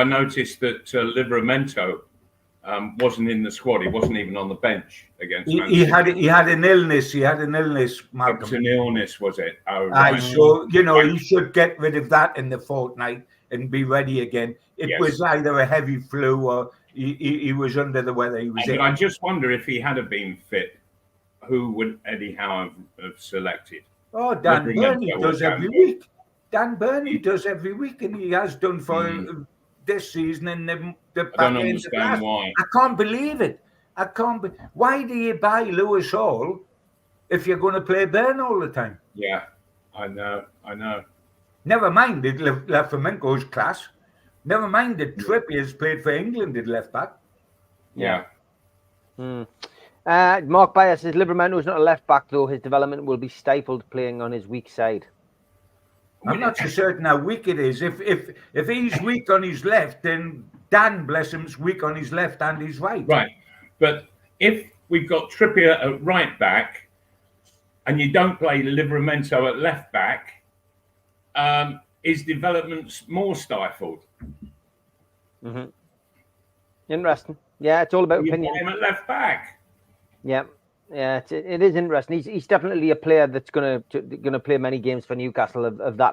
S2: noticed that Livramento wasn't in the squad. He wasn't even on the bench against Man City.
S3: He had an illness. Malcolm.
S2: It was an illness, was it? Oh,
S3: right. So he should get rid of that in the fortnight and be ready again. It was either a heavy flu or he was under the weather.
S2: But I just wonder if he had been fit, who would Eddie Howe have selected?
S3: Oh, Dan Burney does every week. Dan Burney does every week, and he has done for this season. And the back
S2: I don't
S3: end
S2: understand why.
S3: I can't believe it. Why do you buy Lewis Hall if you're going to play Burn all the time?
S2: Yeah, I know.
S3: Never mind that Flamenco's class. Never mind that Trippier's played for England at left back.
S2: Yeah.
S4: Mark Bayer says Livermanto's not a left back though. His development will be stifled playing on his weak side.
S3: I'm not so certain how weak it is. If he's weak on his left, then Dan, bless him's weak on his left and his right.
S2: Right. But if we've got Trippier at right back, and you don't play Livramento at left back, his development's more stifled.
S4: Mm-hmm. Interesting. Yeah, it's all about
S2: you
S4: opinion.
S2: Play him at left back.
S4: Yeah. Yeah, it is interesting. He's definitely a player that's gonna play many games for Newcastle. Of that,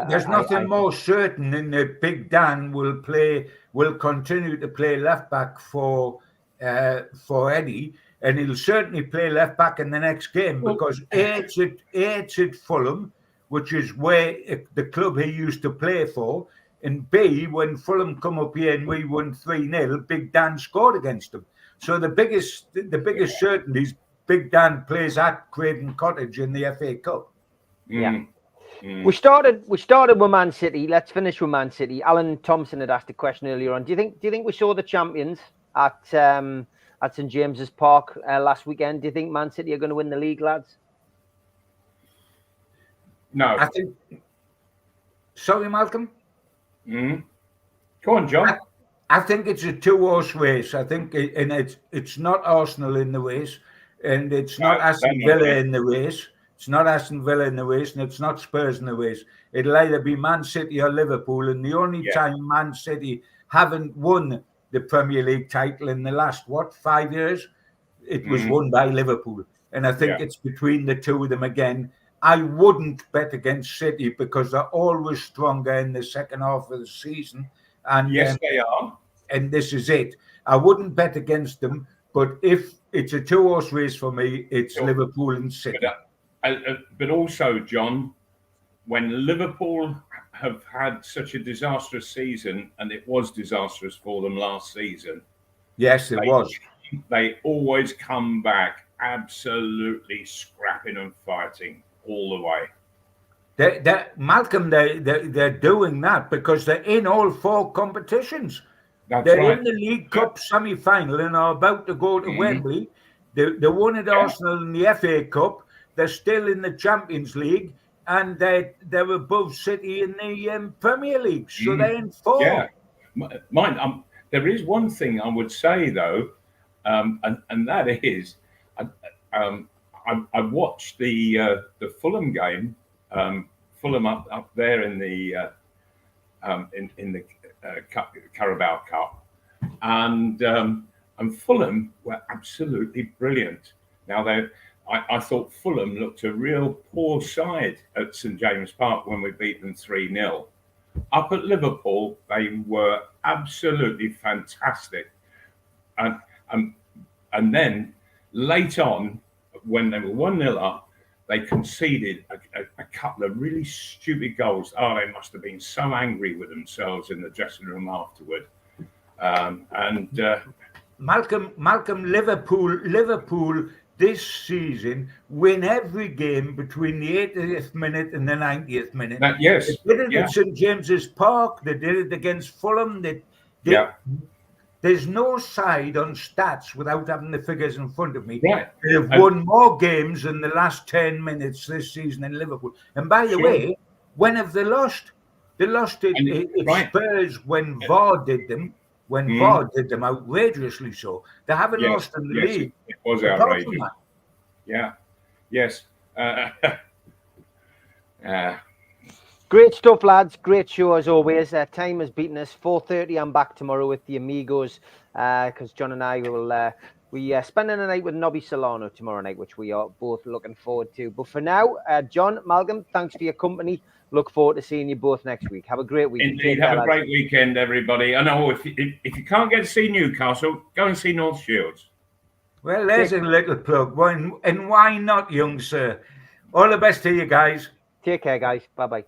S3: there's nothing more certain than that Big Dan will continue to play left back for Eddie, and he'll certainly play left back in the next game because it's at Fulham, which is where the club he used to play for, and B, when Fulham come up here and we won 3-0, Big Dan scored against them. So the biggest certainty is Big Dan plays at Craven Cottage in the FA Cup.
S4: Yeah. We started with Man City. Let's finish with Man City. Alan Thompson had asked a question earlier on. Do you think we saw the champions at St James's Park last weekend? Do you think Man City are going to win the league, lads?
S2: No.
S3: I think. Sorry, Malcolm.
S2: Go on, John.
S3: I think it's a 2-horse race. I think, and it's not Arsenal in the race, and it's not Aston Villa in the race. It's not Aston Villa in the race, and it's not Spurs in the race. It'll either be Man City or Liverpool, and the only time Man City haven't won the Premier League title in the last 5 years, it was won by Liverpool, and I think it's between the two of them again. I wouldn't bet against City because they're always stronger in the second half of the season. And
S2: yes, they are.
S3: And this is it. I wouldn't bet against them, but if it's a 2-horse race for me, it's Liverpool and City.
S2: But also, John, when Liverpool have had such a disastrous season, and it was disastrous for them last season.
S3: Yes, it was.
S2: They always come back absolutely scrapping and fighting all the way.
S3: Malcolm, they're doing that because they're in all 4 competitions.
S2: They're
S3: in the League Cup semi-final and are about to go to Wembley. They won at Arsenal in the FA Cup. They're still in the Champions League, and they're above City in the Premier League. So they're in 4.
S2: Yeah, mine. There is one thing I would say though, and that is, I watched the Fulham game. Fulham up there in the Carabao Cup, and Fulham were absolutely brilliant. Now I thought Fulham looked a real poor side at St James Park when we beat them 3-0. Up at Liverpool, they were absolutely fantastic, and then late on, when they were 1-0 up, they conceded a couple of really stupid goals. Oh, they must have been so angry with themselves in the dressing room afterward.
S3: Malcolm, Liverpool this season win every game between the 80th minute and the 90th minute.
S2: Yes.
S3: They did it at St James's Park. They did it against Fulham. There's no side on stats without having the figures in front of me.
S2: Right.
S3: They've won more games in the last 10 minutes this season in Liverpool. And by the way, when have they lost? They lost it Spurs when VAR did them. When VAR did them outrageously so. They haven't lost in the league.
S2: It was outrageous. Yeah. Yes.
S4: Great stuff, lads. Great show as always. Time has beaten us. 4:30. I'm back tomorrow with the amigos because John and I will we spending a night with Nobby Solano tomorrow night, which we are both looking forward to. But for now, John, Malcolm, thanks for your company. Look forward to seeing you both next week. Have a great week.
S2: Indeed, have a great weekend, everybody. I know if you can't get to see Newcastle, go and see North Shields.
S3: Well, there's a little plug. And why not, young sir? All the best to you guys.
S4: Take care, guys. Bye-bye.